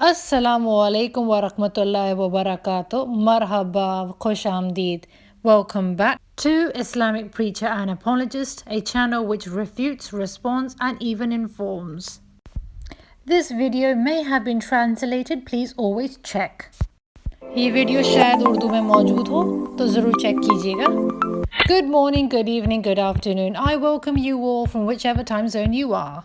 Assalamu alaikum wa rahmatullahi wa barakatuh. Marhaba, khosh amdeed. Welcome back to Islamic Preacher and Apologist, a channel which refutes, responds, and even informs. This video may have been translated. Please always check. ये video शायद उर्दू में मौजूद हो तो ज़रूर check कीजिएगा. Good morning, good evening, good afternoon. I welcome you all from whichever time zone you are.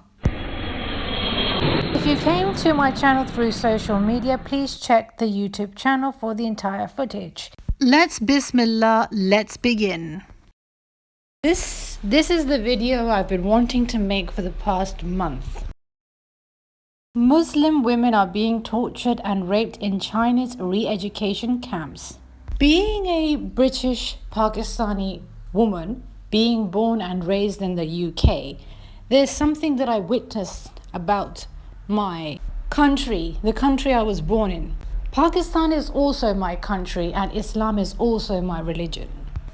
If you came to my channel through social media, please check the YouTube channel for the entire footage. Let's Bismillah, let's begin. This is the video I've been wanting to make for the past month. Muslim women are being tortured and raped in Chinese re-education camps. Being a British Pakistani woman, being born and raised in the UK, there's something that I witnessed about my country, the country I was born in. Pakistan is also my country and Islam is also my religion.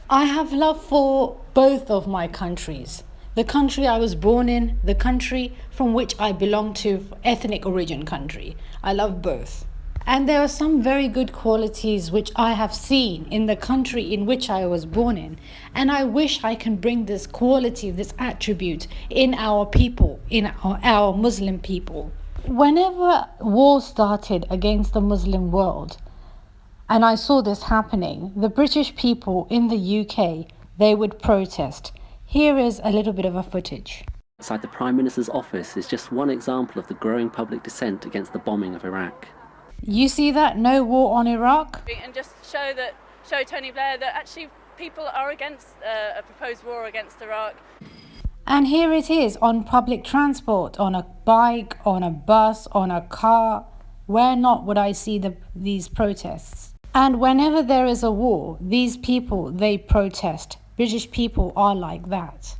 I have love for both of my countries. The country I was born in, the country from which I belong to, ethnic origin country. I love both. And there are some very good qualities which I have seen in the country in which I was born in. And I wish I can bring this quality, this attribute in our people, in our Muslim people. Whenever war started against the Muslim world, and I saw this happening, the British people in the UK, they would protest. Here is a little bit of a footage. Outside the Prime Minister's office is just one example of the growing public dissent against the bombing of Iraq. You see that? No war on Iraq? And just show Tony Blair that actually people are against a proposed war against Iraq. And here it is on public transport, on a bike, on a bus, on a car. Where not would I see these protests? And whenever there is a war, these people, they protest. British people are like that.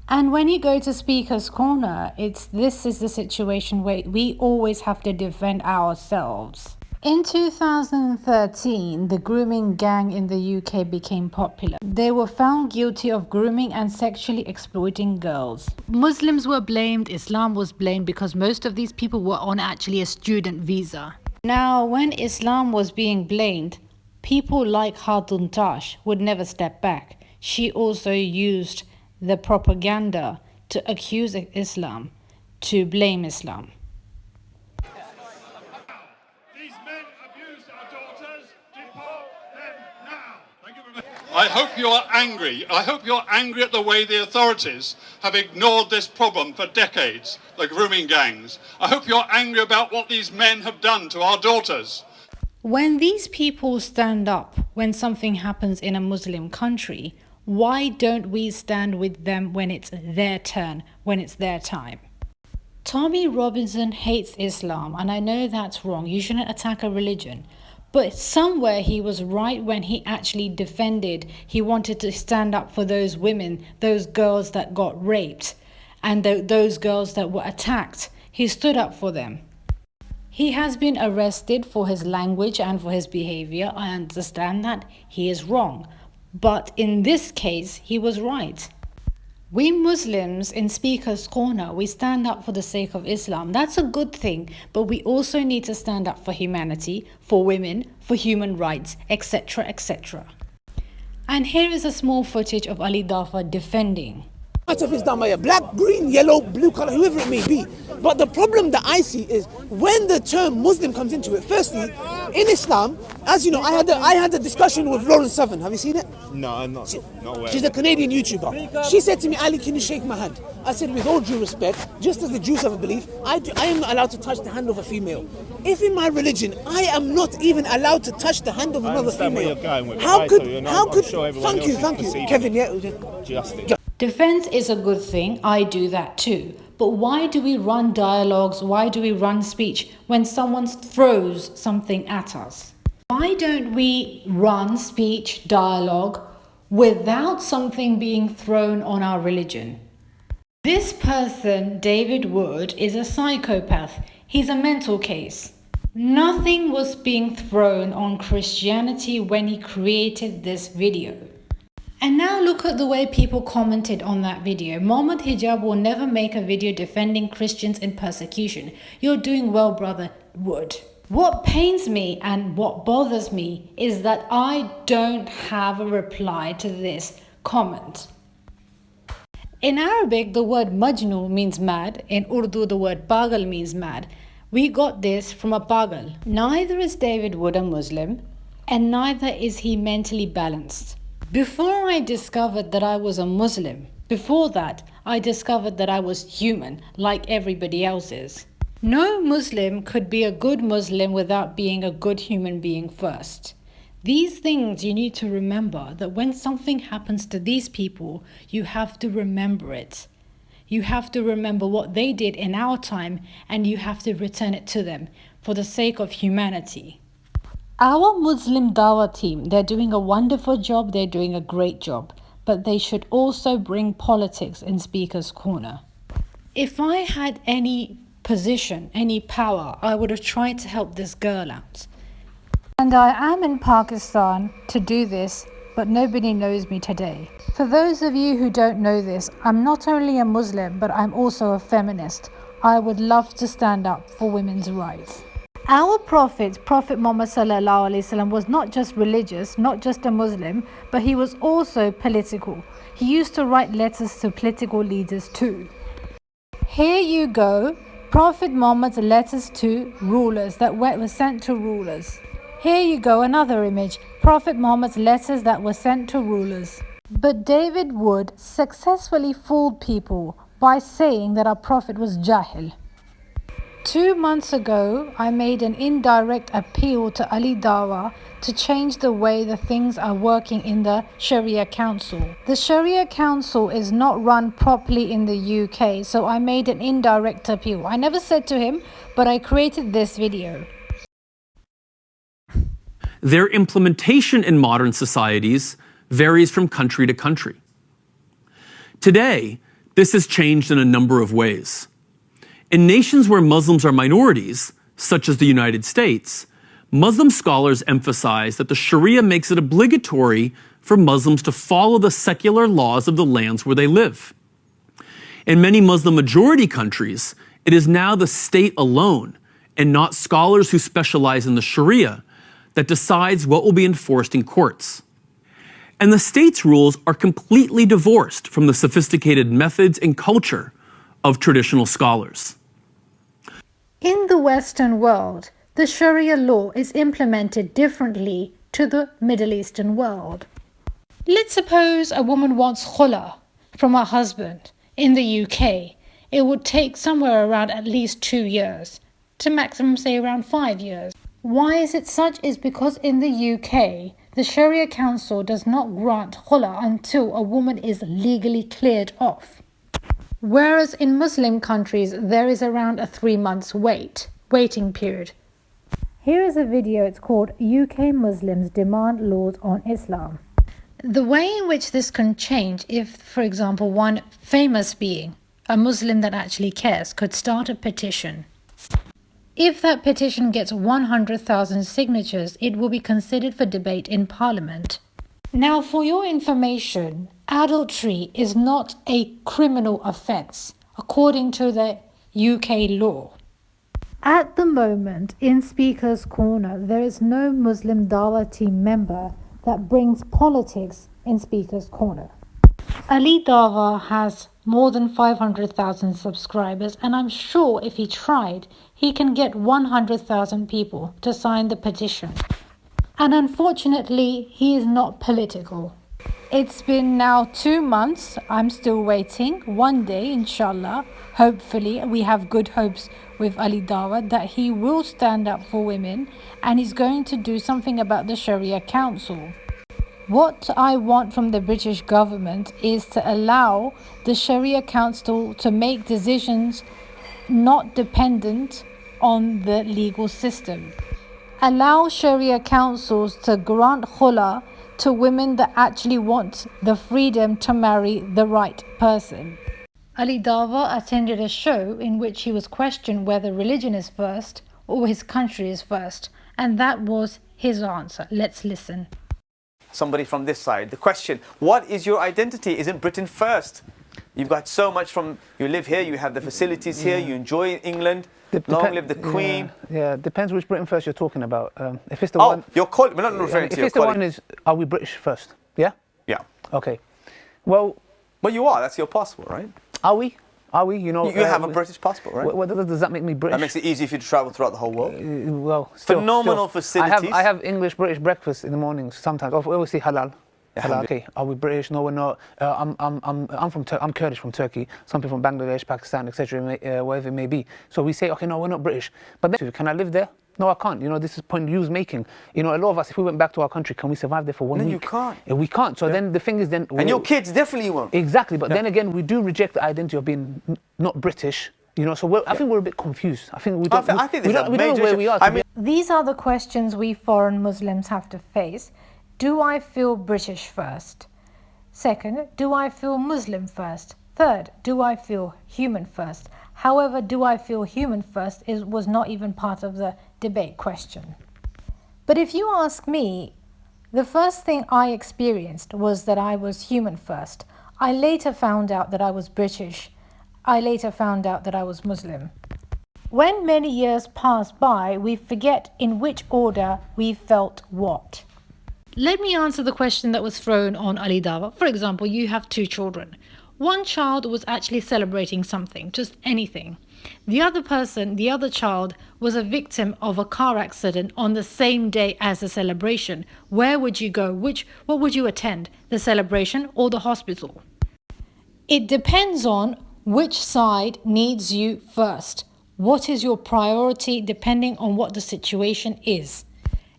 And when you go to Speaker's Corner, this is the situation where we always have to defend ourselves. In 2013, the grooming gang in the UK became popular. They were found guilty of grooming and sexually exploiting girls. Muslims were blamed, Islam was blamed because most of these people were on actually a student visa. Now, when Islam was being blamed, people like Khatun Tash would never step back. She also used the propaganda to accuse Islam, to blame Islam. I hope you're angry. I hope you're angry at the way the authorities have ignored this problem for decades, the grooming gangs. I hope you're angry about what these men have done to our daughters. When these people stand up when something happens in a Muslim country, why don't we stand with them when it's their turn, when it's their time? Tommy Robinson hates Islam, and I know that's wrong. You shouldn't attack a religion. But somewhere he was right when he actually defended, he wanted to stand up for those women, those girls that got raped, and those girls that were attacked. He stood up for them. He has been arrested for his language and for his behavior. I understand that. He is wrong. But in this case, he was right. We Muslims in Speaker's Corner, we stand up for the sake of Islam. That's a good thing, but we also need to stand up for humanity, for women, for human rights, etc., etc. And here is a small footage of Ali Dafa defending. Of is done by a black, green, yellow, blue color, whoever it may be. But the problem that I see is when the term Muslim comes into it. Firstly, in Islam, as you know, I had a discussion with Lauren Southern. Have you seen it? No, I'm not. Not aware. She's a Canadian YouTuber. She said to me, Ali, can you shake my hand? I said, with all due respect, just as the Jews have a belief, I am not allowed to touch the hand of a female. If in my religion, I am not even allowed to touch the hand of another female. Where you're going with how it, could, sure thank you, Kevin, yeah. Justice. Defense is a good thing. I do that too. But why do we run dialogues? Why do we run speech when someone throws something at us? Why don't we run speech, dialogue without something being thrown on our religion? This person, David Wood, is a psychopath. He's a mental case. Nothing was being thrown on Christianity when he created this video. And now look at the way people commented on that video. Mohammed Hijab will never make a video defending Christians in persecution. You're doing well, brother Wood. What pains me and what bothers me is that I don't have a reply to this comment. In Arabic, the word majnun means mad. In Urdu, the word pagal means mad. We got this from a pagal. Neither is David Wood a Muslim, and neither is he mentally balanced. Before I discovered that I was a Muslim, before that, I discovered that I was human, like everybody else is. No Muslim could be a good Muslim without being a good human being first. These things you need to remember, that when something happens to these people, you have to remember it. You have to remember what they did in our time, and you have to return it to them for the sake of humanity. Our Muslim Dawah team, they're doing a wonderful job, they're doing a great job, but they should also bring politics in Speaker's Corner. If I had any position, any power, I would have tried to help this girl out. And I am in Pakistan to do this, but nobody knows me today. For those of you who don't know this, I'm not only a Muslim, but I'm also a feminist. I would love to stand up for women's rights. Our Prophet Muhammad Sallallahu Alaihi Wasallam was not just religious, not just a Muslim, but he was also political. He used to write letters to political leaders too. Here you go, Prophet Muhammad's letters to rulers that were sent to rulers. Here you go, another image, Prophet Muhammad's letters that were sent to rulers. But David Wood successfully fooled people by saying that our Prophet was Jahil. 2 months ago, I made an indirect appeal to Ali Dawah to change the way the things are working in the Sharia Council. The Sharia Council is not run properly in the UK, so I made an indirect appeal. I never said to him, but I created this video. Their implementation in modern societies varies from country to country. Today, this has changed in a number of ways. In nations where Muslims are minorities, such as the United States, Muslim scholars emphasize that the Sharia makes it obligatory for Muslims to follow the secular laws of the lands where they live. In many Muslim majority countries, it is now the state alone, and not scholars who specialize in the Sharia, that decides what will be enforced in courts. And the state's rules are completely divorced from the sophisticated methods and culture of traditional scholars. In the Western world, the Sharia law is implemented differently to the Middle Eastern world. Let's suppose a woman wants khula from her husband in the UK. It would take somewhere around at least 2 years, to maximum say around 5 years. Why is it such? Is because in the UK, the Sharia Council does not grant khula until a woman is legally cleared off. Whereas in Muslim countries, there is around a 3 months waiting period. Here is a video, it's called UK Muslims Demand Laws on Islam. The way in which this can change if, for example, one famous being, a Muslim that actually cares, could start a petition. If that petition gets 100,000 signatures, it will be considered for debate in Parliament. Now, for your information, adultery is not a criminal offence, according to the UK law. At the moment, in Speaker's Corner, there is no Muslim Dawah team member that brings politics in Speaker's Corner. Ali Dawah has more than 500,000 subscribers, and I'm sure if he tried, he can get 100,000 people to sign the petition. And unfortunately, he is not political. It's been now 2 months. I'm still waiting. One day, inshallah, hopefully, we have good hopes with Ali Dawah that he will stand up for women and he's going to do something about the Sharia Council. What I want from the British government is to allow the Sharia Council to make decisions not dependent on the legal system. Allow Sharia councils to grant khula to women that actually want the freedom to marry the right person. Ali Dawah attended a show in which he was questioned whether religion is first or his country is first, and that was his answer. Let's listen. Somebody from this side, the question, what is your identity? Isn't Britain first? You've got so much from, you live here, you have the facilities here, you enjoy England. Long live the Queen. Yeah, depends which Britain first you're talking about. If it's the Oh, one, we're not referring to if your it's the colleague. one is, are we British first? Yeah. Yeah. Okay. Well, You are. That's your passport, right? are we? Are we? You know, You have a British passport, right? What does that make me British? That makes it easy for you to travel throughout the whole world. Well, Phenomenal facilities. I have English British breakfast in the mornings sometimes. Obviously halal. Halal. Okay. Are we British? No, we're not. I'm Kurdish from Turkey. Some people from Bangladesh, Pakistan, etc. Wherever it may be. So we say, okay, no, we're not British. But then, can I live there? No, I can't. You know, this is the point you're making. You know, a lot of us, if we went back to our country, can we survive there for 1 week? No, you can't. We can't. So then the thing is then... And your kids definitely won't. Exactly. But then again, we do reject the identity of being not British. You know, so I think we're a bit confused. I think we don't, we don't know where we are. These are the questions we foreign Muslims have to face. Do I feel British first? Second, do I feel Muslim first? Third, do I feel human first? However, do I feel human first was not even part of the debate question. But if you ask me, the first thing I experienced was that I was human first. I later found out that I was British. I later found out that I was Muslim. When many years pass by, we forget in which order we felt what. Let me answer the question that was thrown on Ali Dawah. For example, you have 2 children. One child was actually celebrating something, just anything. The other child was a victim of a car accident on the same day as the celebration. Where would you go? What would you attend? The celebration or the hospital? It depends on which side needs you first. What is your priority depending on what the situation is?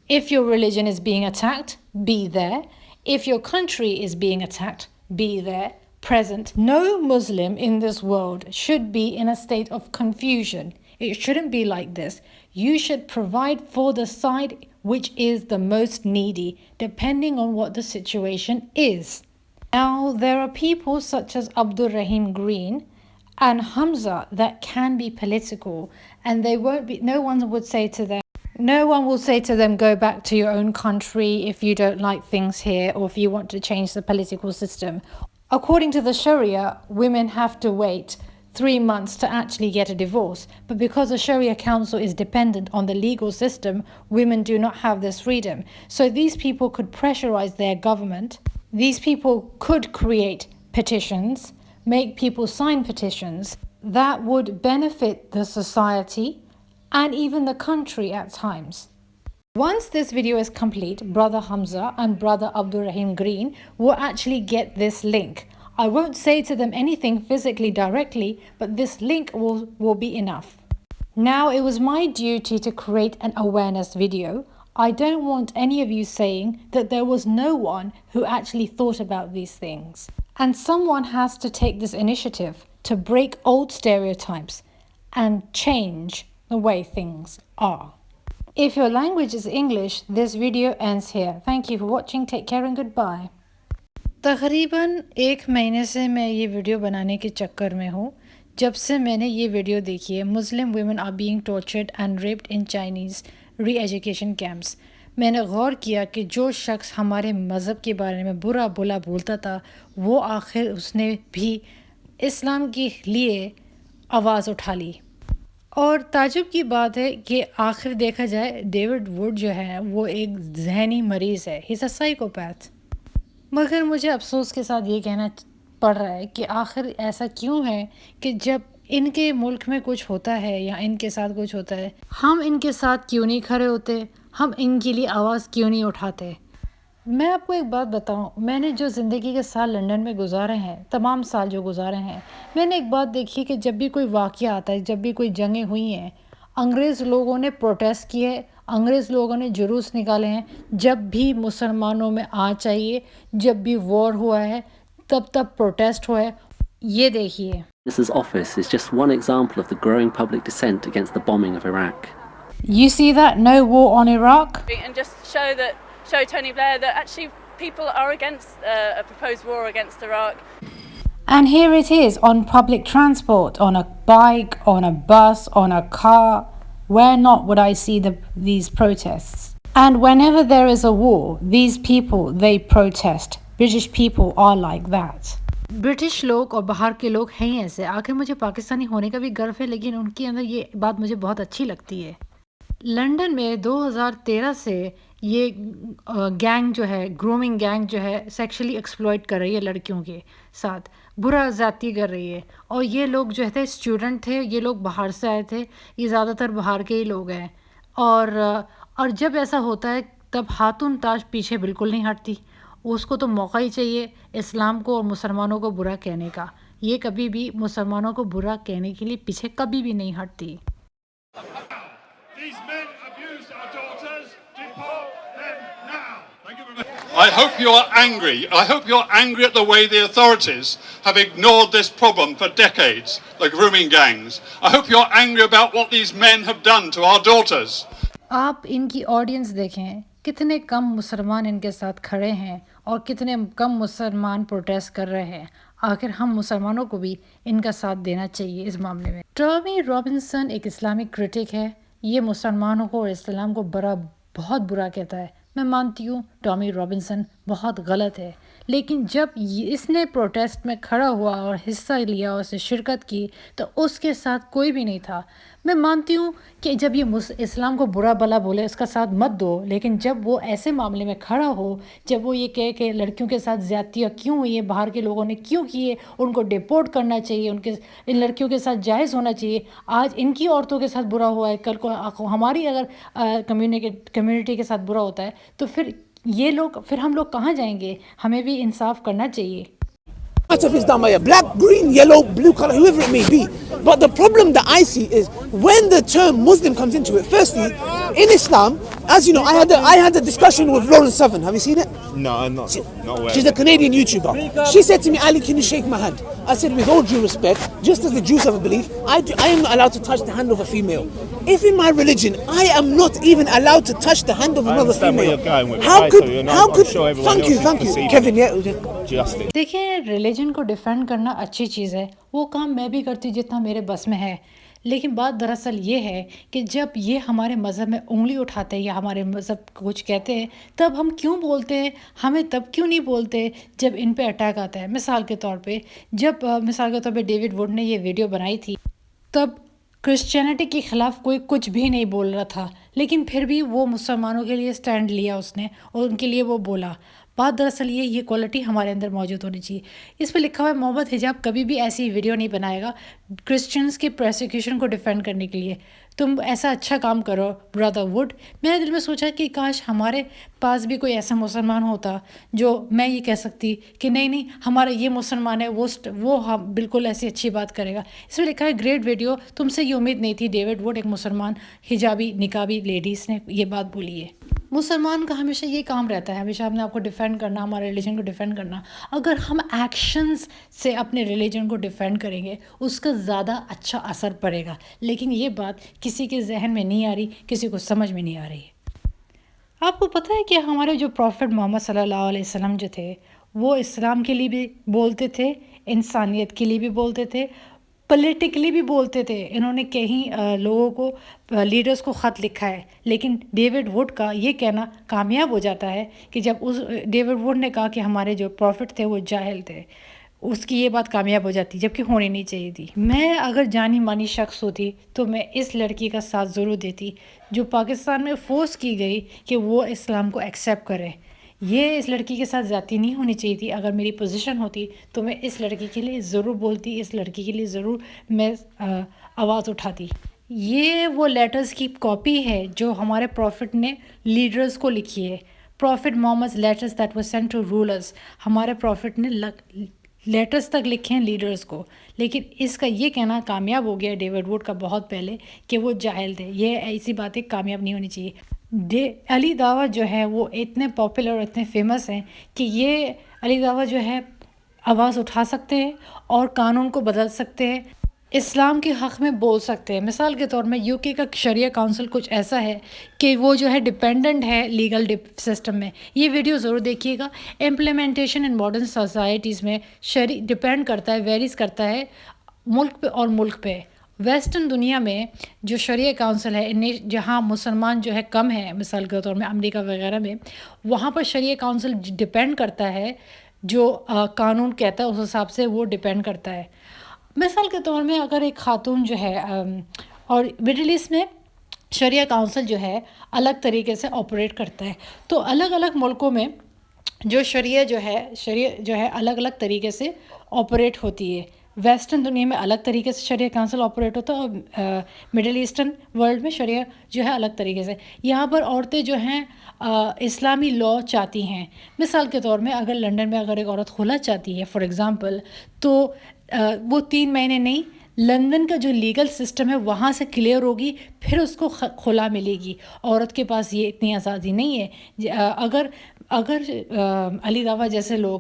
If your religion is being attacked, be there. If your country is being attacked, be there. Present. No Muslim in this world should be in a state of confusion. It shouldn't be like this. You should provide for the side which is the most needy, depending on what the situation is. Now, there are people such as Abdul Rahim Green and Hamza that can be political, and they won't be. No one will say to them, go back to your own country if you don't like things here or if you want to change the political system. According to the Sharia, women have to wait 3 months to actually get a divorce. But because the Sharia Council is dependent on the legal system, women do not have this freedom. So these people could pressurize their government. These people could create petitions, make people sign petitions that would benefit the society and even the country at times. Once this video is complete, Brother Hamza and Brother Abdul Rahim Green will actually get this link. I won't say to them anything physically directly, but this link will be enough. Now, it was my duty to create an awareness video. I don't want any of you saying that there was no one who actually thought about these things. And someone has to take this initiative to break old stereotypes and change the way things are. If your language is English, this video ends here. Thank you for watching. Take care and goodbye. तकरीबन 1 महीने से मैं ये video बनाने के चक्कर में हूँ. जब से मैंने ये वीडियो देखी है, Muslim women are being tortured and raped in Chinese re-education camps. मैंने गौर किया कि जो शख्स हमारे मज़हब के बारे में बुरा भला बोलता था, वो आखिर उसने भी इस्लाम के लिए आवाज़ उठा ली. और ताजुब की बात है कि आखिर देखा जाए, डेविड वुड जो है वो एक जहनी मरीज़ है. He is a psychopath. मगर मुझे अफसोस के साथ ये कहना पड़ रहा है कि आखिर ऐसा क्यों है कि जब इनके मुल्क में कुछ होता है या इनके साथ कुछ होता है, हम इनके साथ क्यों नहीं खड़े होते, हम इनके लिए आवाज़ क्यों नहीं उठाते. मैं आपको एक बात बताऊं, मैंने जो ज़िंदगी के साल लंदन में गुजारे हैं, तमाम साल जो गुजारे हैं, मैंने एक बात देखी कि जब भी कोई वाक़या आता है, जब भी कोई जंगें हुई हैं, अंग्रेज़ लोगों ने प्रोटेस्ट किए, अंग्रेज़ लोगों ने जुलूस निकाले हैं. जब भी मुसलमानों में आ चाहिए, जब भी वॉर हुआ है, तब प्रोटेस्ट हुआ है. ये देखिए. This office is just one example of the growing public dissent against the bombing of Iraq. You see that? No war on Iraq. And just show Tony Blair that actually people are against a proposed war against Iraq. And here it is on public transport, on a bike, on a bus, on a car. Where not would I see these protests? And whenever there is a war, these people, they protest. British people are like that. British لوگ اور باہر کے لوگ ہیں ایسے. آخر مجھے پاکستانی ہونے کا بھی گرو ہے، لیکن ان کے اندر یہ بات مجھے بہت اچھی لگتی ہے. لنڈن میں 2013 سے یہ گینگ جو ہے، گرومنگ گینگ جو ہے، سیکشلی ایکسپلائٹ کر رہی ہے لڑکیوں کے ساتھ، برا زیادتی کر رہی ہے. اور یہ لوگ جو تھے اسٹوڈنٹ تھے، یہ لوگ باہر سے آئے تھے، یہ زیادہ تر باہر کے ہی لوگ ہیں. اور جب ایسا ہوتا ہے تب خاتون تاج پیچھے بالکل نہیں ہٹتی. اس کو تو موقع ہی چاہیے اسلام کو اور مسلمانوں کو برا کہنے کا. یہ کبھی بھی مسلمانوں کو برا کہنے کے لیے پیچھے کبھی بھی نہیں ہٹتی. These men abuse our daughters. Deport them now. Thank you very much. I hope you are angry. I hope you're angry at the way the authorities have ignored this problem for decades, the grooming gangs. I hope you're angry about what these men have done to our daughters. آپ ان کی audience دیکھیں، کتنے کم مسلمان ان کے ساتھ کھڑے ہیں اور کتنے کم مسلمان پروٹیسٹ کر رہے ہیں. آخر ہم مسلمانوں کو بھی ان کا ساتھ دینا چاہیے اس معاملے میں. ٹامی رابنسن ایک اسلامک کرٹک ہے. یہ مسلمانوں کو اور اسلام کو بہت برا کہتا ہے. میں مانتی ہوں ٹامی رابنسن بہت غلط ہے، لیکن جب اس نے پروٹیسٹ میں کھڑا ہوا اور حصہ لیا اور اسے شرکت کی تو اس کے ساتھ کوئی بھی نہیں تھا. میں مانتی ہوں کہ جب یہ اسلام کو برا بلا بولے اس کا ساتھ مت دو، لیکن جب وہ ایسے معاملے میں کھڑا ہو، جب وہ یہ کہے کہ لڑکیوں کے ساتھ زیادتیاں کیوں ہوئی ہیں، باہر کے لوگوں نے کیوں کیے، ان کو ڈیپورٹ کرنا چاہیے، ان لڑکیوں کے ساتھ جائز ہونا چاہیے. آج ان کی عورتوں کے ساتھ برا ہوا ہے، کل کو ہماری اگر کمیونٹی کے ساتھ برا ہوتا ہے تو پھر ہم لوگ کہاں جائیں گے؟ ہمیں بھی انصاف کرنا چاہیے. Much of it's done by a black, green, yellow, blue color, whoever it may be. But the problem that I see is when the term Muslim comes into it. Firstly, in Islam, as you know, I had a discussion with Lauren Southern. Have you seen it? No, I'm not. Not aware. She's a Canadian YouTuber. She said to me, Ali, can you shake my hand? I said, with all due respect, just as the Jews have a belief, I am not allowed to touch the hand of a female. If in my religion I am not even allowed to touch the hand of another understand female, where you're going with it. how I could, tell you, and how I'm could, sure everyone thank else you, is thank you, perceiving Kevin, yeah. justice. دیکھیں، religion کو defend کرنا اچھی چیز ہے، وہ کام میں بھی کرتی ہوں جتنا میرے بس میں ہے. لیکن بات دراصل یہ ہے کہ جب یہ ہمارے مذہب میں انگلی اٹھاتے ہیں یا ہمارے مذہب کو کچھ کہتے ہیں تب ہم کیوں بولتے ہیں؟ ہمیں تب کیوں نہیں بولتے جب ان پہ اٹیک آتا ہے؟ مثال کے طور پہ ڈیوڈ ووڈ نے یہ ویڈیو بنائی تھی تب کرسچینٹی کے خلاف کوئی کچھ بھی نہیں بول رہا تھا، لیکن پھر بھی وہ مسلمانوں کے لیے سٹینڈ لیا اس نے اور ان کے لیے وہ بولا. بات دراصل یہ کوالٹی ہمارے اندر موجود ہونی چاہیے. اس پہ لکھا ہوا ہے محمد حجاب کبھی بھی ایسی ویڈیو نہیں بنائے گا کرسچنس کے پروسیکیوشن کو ڈیفینڈ کرنے کے لیے. تم ایسا اچھا کام کرو برادر ووڈ. میں نے دل میں سوچا کہ کاش ہمارے پاس بھی کوئی ایسا مسلمان ہوتا جو میں یہ کہہ سکتی کہ نہیں ہمارا یہ مسلمان ہے، وہ بالکل ایسی اچھی بات کرے گا. اس میں لکھا ہے گریٹ ویڈیو، تم سے یہ امید نہیں تھی. ڈیوڈ ووڈ ایک مسلمان حجابی نقابی لیڈیز نے یہ بات بولی ہے. مسلمان کا ہمیشہ یہ کام رہتا ہے، ہمیشہ اپنے آپ کو ڈیفینڈ کرنا، ہمارے ریلیجن کو ڈیفینڈ کرنا. اگر ہم ایکشنز سے اپنے ریلیجن کو ڈیفینڈ کریں گے اس کا زیادہ اچھا اثر پڑے گا. لیکن یہ بات کسی کے ذہن میں نہیں آ رہی، کسی کو سمجھ میں نہیں آ رہی. آپ کو پتہ ہے کہ ہمارے جو پروفٹ محمد صلی اللہ علیہ وسلم جو تھے وہ اسلام کے لیے بھی بولتے تھے، انسانیت کے لیے بھی بولتے تھے، پولیٹیکلی بھی بولتے تھے. انہوں نے کہیں لوگوں کو، لیڈرز کو خط لکھا ہے. لیکن ڈیوڈ ووڈ کا یہ کہنا کامیاب ہو جاتا ہے کہ جب ڈیوڈ ووڈ نے کہا کہ ہمارے جو پروفٹ تھے وہ جاہل تھے، اس کی یہ بات کامیاب ہو جاتی جبکہ ہونی نہیں چاہیے تھی. میں اگر جانی مانی شخص ہوتی تو میں اس لڑکی کا ساتھ ضرور دیتی جو پاکستان میں فورس کی گئی کہ وہ اسلام کو ایکسیپٹ کرے. یہ اس لڑکی کے ساتھ زیادتی نہیں ہونی چاہیے تھی. اگر میری پوزیشن ہوتی تو میں اس لڑکی کے لیے ضرور بولتی، اس لڑکی کے لیے ضرور میں آواز اٹھاتی. یہ وہ لیٹرز کی کاپی ہے جو ہمارے پروفٹ نے لیڈرز کو لکھی ہے. Prophet Muhammad letters that was sent to rulers. ہمارے پروفٹ نے لیٹرز تک لکھے ہیں لیڈرز کو. لیکن اس کا یہ کہنا کامیاب ہو گیا ڈیوڈ ووڈ کا بہت پہلے کہ وہ جاہل تھے. یہ ایسی باتیں کامیاب نہیں ہونی چاہیے. علی دعوت جو ہے وہ اتنے پاپولر اور اتنے فیمس ہیں کہ یہ علی دعوت جو ہے آواز اٹھا سکتے ہیں اور قانون کو بدل سکتے ہیں، اسلام کے حق میں بول سکتے ہیں. مثال کے طور میں یو کے کا شریعہ کونسل کچھ ایسا ہے کہ وہ جو ہے ڈیپینڈنٹ ہے لیگل سسٹم میں. یہ ویڈیو ضرور دیکھیے گا. امپلیمنٹیشن ان ماڈرن سوسائٹیز میں ڈیپینڈ کرتا ہے، ویریز کرتا ہے ملک پہ اور ملک پہ. ویسٹرن دنیا میں جو شریعہ کونسل ہے، جہاں مسلمان جو ہے کم ہیں، مثال کے طور میں امریکہ وغیرہ میں، وہاں پر شریعہ کونسل ڈیپینڈ کرتا ہے جو قانون کہتا ہے اس حساب سے وہ ڈپینڈ کرتا ہے. مثال کے طور میں اگر ایک خاتون جو ہے اور مڈل ایسٹ میں شریعہ کونسل جو ہے الگ طریقے سے آپریٹ کرتا ہے, تو الگ الگ ملکوں میں جو شریعہ جو ہے الگ الگ طریقے سے آپریٹ ہوتی ہے. ویسٹرن دنیا میں الگ طریقے سے شریعہ کونسل آپریٹ ہوتا ہے اور مڈل ایسٹرن ورلڈ میں شریعہ جو ہے الگ طریقے سے. یہاں پر عورتیں جو ہیں اسلامی لاء چاہتی ہیں. مثال کے طور میں اگر لنڈن میں اگر ایک عورت خلا چاہتی ہے فار ایگزامپل, تو وہ 3 مہینے نہیں, لندن کا جو لیگل سسٹم ہے وہاں سے کلیئر ہوگی, پھر اس کو خلا ملے گی. عورت کے پاس یہ اتنی آزادی نہیں ہے. اگر علی دعویٰ جیسے لوگ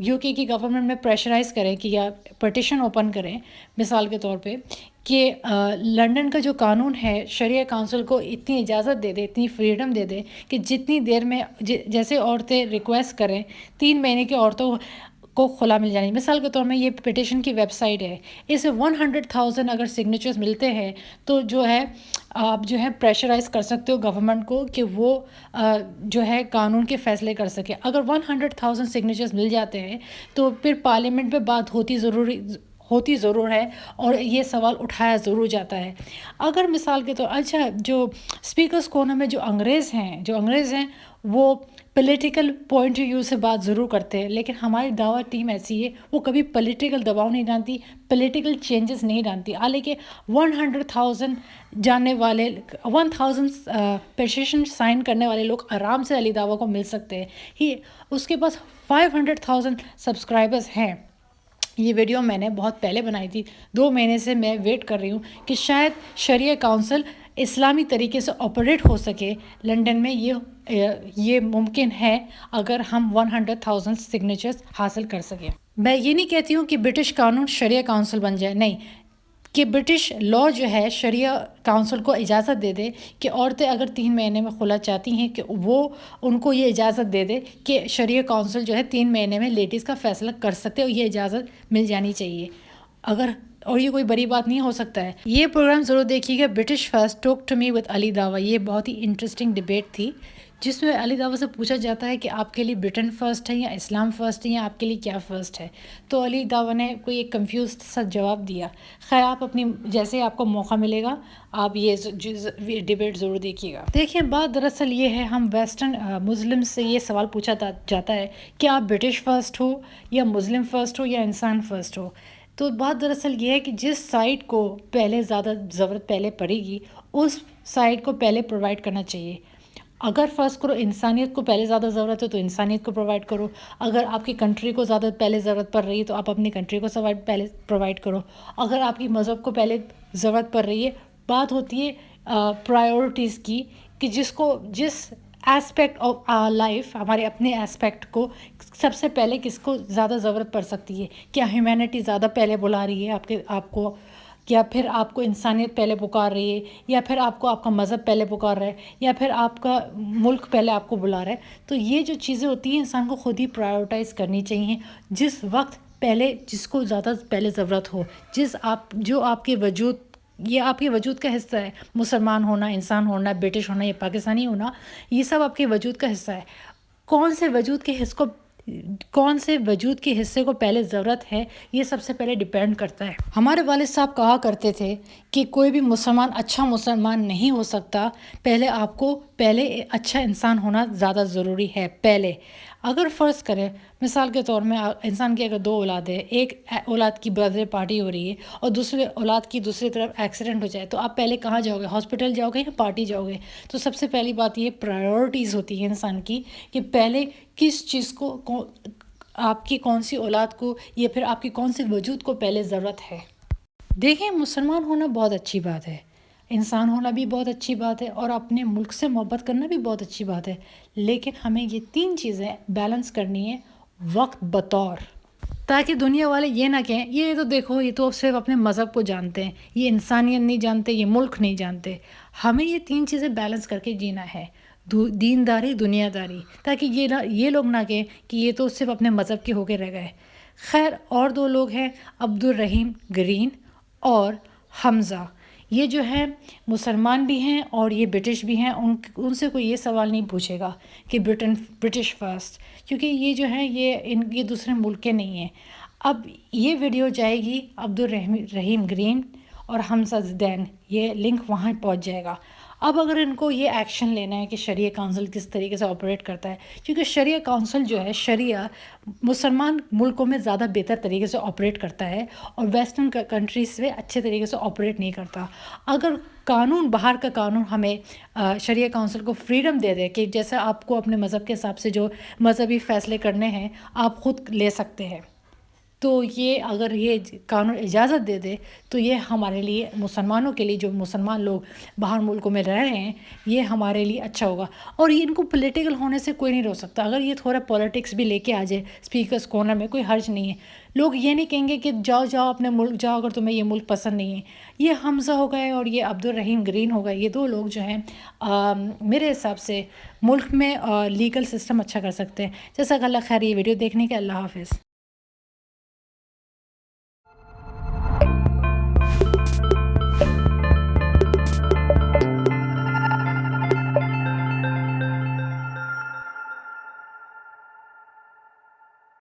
یو کے کی گورنمنٹ میں پریشرائز کریں کہ یا پٹیشن اوپن کریں مثال کے طور پہ کہ لنڈن کا جو قانون ہے شریعہ کونسل کو اتنی اجازت دے دے, اتنی فریڈم دے دے کہ جتنی دیر میں جیسے عورتیں ریکویسٹ کریں 3 مہینے کی عورتوں کو خلا مل جانی. مثال کے طور میں یہ پٹیشن کی ویب سائٹ ہے, اسے 100,000 اگر سگنیچرز ملتے ہیں تو جو ہے آپ جو ہے پریشرائز کر سکتے ہو گورنمنٹ کو کہ وہ جو ہے قانون کے فیصلے کر سکے. اگر 100,000 سگنیچرز مل جاتے ہیں تو پھر پارلیمنٹ میں بات ہوتی ضرور ہے اور یہ سوال اٹھایا ضرور جاتا ہے. اگر مثال کے طور اچھا جو اسپیکرز کورنر میں جو انگریز ہیں وہ پولیٹیکل پوائنٹ آف ویو سے بات ضرور کرتے ہیں, لیکن ہماری دعویٰ ٹیم ایسی ہے وہ کبھی پولیٹیکل دباؤ نہیں ڈالتی, پولیٹیکل چینجز نہیں ڈالتی. حالانکہ 100,000 جاننے والے 1,000 پیٹیشن سائن کرنے والے لوگ آرام سے علی دعویٰ کو مل سکتے ہیں. اس کے پاس 500,000 سبسکرائبرز ہیں. یہ ویڈیو میں نے بہت پہلے بنائی تھی, 2 مہینے سے میں ویٹ کر رہی ہوں کہ شاید شریعہ کونسل اسلامی طریقے سے آپریٹ ہو سکے لنڈن میں. یہ ممکن ہے اگر ہم 100,000 سگنیچرز حاصل کر سکیں. میں یہ نہیں کہتی ہوں کہ برٹش قانون شریعہ کونسل بن جائے, نہیں, کہ برٹش لاء جو ہے شریعہ کونسل کو اجازت دے دے کہ عورتیں اگر 3 مہینے میں خلا چاہتی ہیں کہ وہ ان کو یہ اجازت دے دے کہ شریعہ کونسل جو ہے 3 مہینے میں لیڈیز کا فیصلہ کر سکتے اور یہ اجازت مل جانی چاہیے. اور یہ کوئی بڑی بات نہیں ہو سکتا ہے. یہ پروگرام ضرور دیکھیے گا, British first talk to me with Ali دعویٰ. یہ بہت ہی انٹرسٹنگ ڈبیٹ تھی جس میں علی دعویٰ سے پوچھا جاتا ہے کہ آپ کے لیے برٹن فرسٹ ہے یا اسلام فرسٹ ہے یا آپ کے لیے کیا فرسٹ ہے. تو علی دعویٰ نے کوئی ایک کنفیوز سا جواب دیا. خیر آپ اپنی جیسے آپ کو موقع ملے گا آپ یہ ڈبیٹ ضرور دیکھیے گا. دیکھیں بات دراصل یہ ہے, ہم ویسٹرن مسلم سے یہ سوال پوچھا جاتا ہے کہ آپ برٹش فرسٹ ہو یا مسلم فرسٹ ہو یا انسان فرسٹ ہو. تو بات دراصل یہ ہے کہ جس سائٹ کو پہلے زیادہ ضرورت پہلے پڑے گی اس سائٹ کو پہلے پرووائڈ کرنا چاہیے. اگر فرض کرو انسانیت کو پہلے زیادہ ضرورت ہے تو انسانیت کو پرووائڈ کرو. اگر آپ کی کنٹری کو زیادہ پہلے ضرورت پڑ رہی ہے تو آپ اپنی کنٹری کو پہلے پرووائڈ کرو. اگر آپ کی مذہب کو پہلے ضرورت پڑ رہی ہے, بات ہوتی ہے پرائیورٹیز کی کہ جس ایسپیکٹ آف لائف ہمارے اپنے ایسپیکٹ کو سب سے پہلے کس کو زیادہ ضرورت پڑ سکتی ہے. کیا ہیومینٹی زیادہ پہلے بلا رہی ہے آپ کو, یا پھر آپ کو انسانیت پہلے پکار رہی ہے, یا پھر آپ کو آپ کا مذہب پہلے پکار رہا ہے, یا پھر آپ کا ملک پہلے آپ کو بلا رہا ہے. تو یہ جو چیزیں ہوتی ہیں انسان کو خود ہی پرائیورٹائز کرنی چاہیے جس وقت پہلے جس کو زیادہ پہلے ضرورت ہو. جو آپ کے وجود یہ آپ کے وجود کا حصہ ہے. مسلمان ہونا, انسان ہونا, برٹش ہونا یا پاکستانی ہونا, یہ سب آپ کے وجود کا حصہ ہے. کون سے وجود کے حصے کو پہلے ضرورت ہے یہ سب سے پہلے ڈیپینڈ کرتا ہے. ہمارے والد صاحب کہا کرتے تھے کہ کوئی بھی مسلمان اچھا مسلمان نہیں ہو سکتا, آپ کو پہلے اچھا انسان ہونا زیادہ ضروری ہے. پہلے اگر فرض کریں مثال کے طور میں انسان کی اگر 2 اولاد ہے, ایک اولاد کی برتھ ڈے پارٹی ہو رہی ہے اور دوسرے اولاد کی دوسری طرف ایکسیڈنٹ ہو جائے, تو آپ پہلے کہاں جاؤ گے؟ ہاسپٹل جاؤ گے یا پارٹی جاؤ گے؟ تو سب سے پہلی بات یہ پرائیورٹیز ہوتی ہے انسان کی کہ پہلے کس چیز کو آپ کی کون سی اولاد کو یا پھر آپ کی کون سے وجود کو پہلے ضرورت ہے. دیکھیں مسلمان ہونا بہت اچھی بات ہے, انسان ہونا بھی بہت اچھی بات ہے, اور اپنے ملک سے محبت کرنا بھی بہت اچھی بات ہے, لیکن ہمیں یہ 3 چیزیں بیلنس کرنی ہے وقت بطور, تاکہ دنیا والے یہ نہ کہیں یہ تو دیکھو یہ تو صرف اپنے مذہب کو جانتے ہیں, یہ انسانیت نہیں جانتے, یہ ملک نہیں جانتے. ہمیں یہ 3 چیزیں بیلنس کر کے جینا ہے, دینداری دنیا داری, تاکہ یہ لوگ نہ کہیں کہ یہ تو صرف اپنے مذہب کے ہو کے رہ گئے. خیر اور 2 لوگ ہیں, عبد الرحیم گرین اور حمزہ. یہ جو ہے مسلمان بھی ہیں اور یہ برٹش بھی ہیں، ان سے کوئی یہ سوال نہیں پوچھے گا کہ برٹش فرسٹ، کیونکہ یہ جو ہے یہ دوسرے ملک کے نہیں ہیں۔ اب یہ ویڈیو جائے گی عبدالرحیم گرین اور حمزہ زدین، یہ لنک وہاں پہنچ جائے گا۔ اب اگر ان کو یہ ایکشن لینا ہے کہ شریعہ کونسل کس طریقے سے آپریٹ کرتا ہے، کیونکہ شریعہ کونسل جو ہے شریعہ مسلمان ملکوں میں زیادہ بہتر طریقے سے آپریٹ کرتا ہے اور ویسٹرن کنٹریز سے اچھے طریقے سے آپریٹ نہیں کرتا۔ اگر قانون، باہر کا قانون ہمیں شریعہ کونسل کو فریڈم دے دے کہ جیسے آپ کو اپنے مذہب کے حساب سے جو مذہبی فیصلے کرنے ہیں آپ خود لے سکتے ہیں، تو یہ اگر یہ قانون اجازت دے دے تو یہ ہمارے لیے، مسلمانوں کے لیے، جو مسلمان لوگ باہر ملکوں میں رہ رہے ہیں، یہ ہمارے لیے اچھا ہوگا۔ اور یہ ان کو پولیٹیکل ہونے سے کوئی نہیں روک سکتا۔ اگر یہ تھوڑا پولیٹکس بھی لے کے آ جائے اسپیکرس کارنر میں، کوئی حرج نہیں ہے۔ لوگ یہ نہیں کہیں گے کہ جاؤ اپنے ملک جاؤ اگر تمہیں یہ ملک پسند نہیں ہے۔ یہ حمزہ ہو گئے اور یہ عبدالرحیم گرین ہو گئے، یہ دو لوگ جو ہیں میرے حساب سے ملک میں لیگل سسٹم اچھا کر سکتے ہیں۔ جیسا کہ اللہ خیر، یہ ویڈیو دیکھنے کے اللہ حافظ۔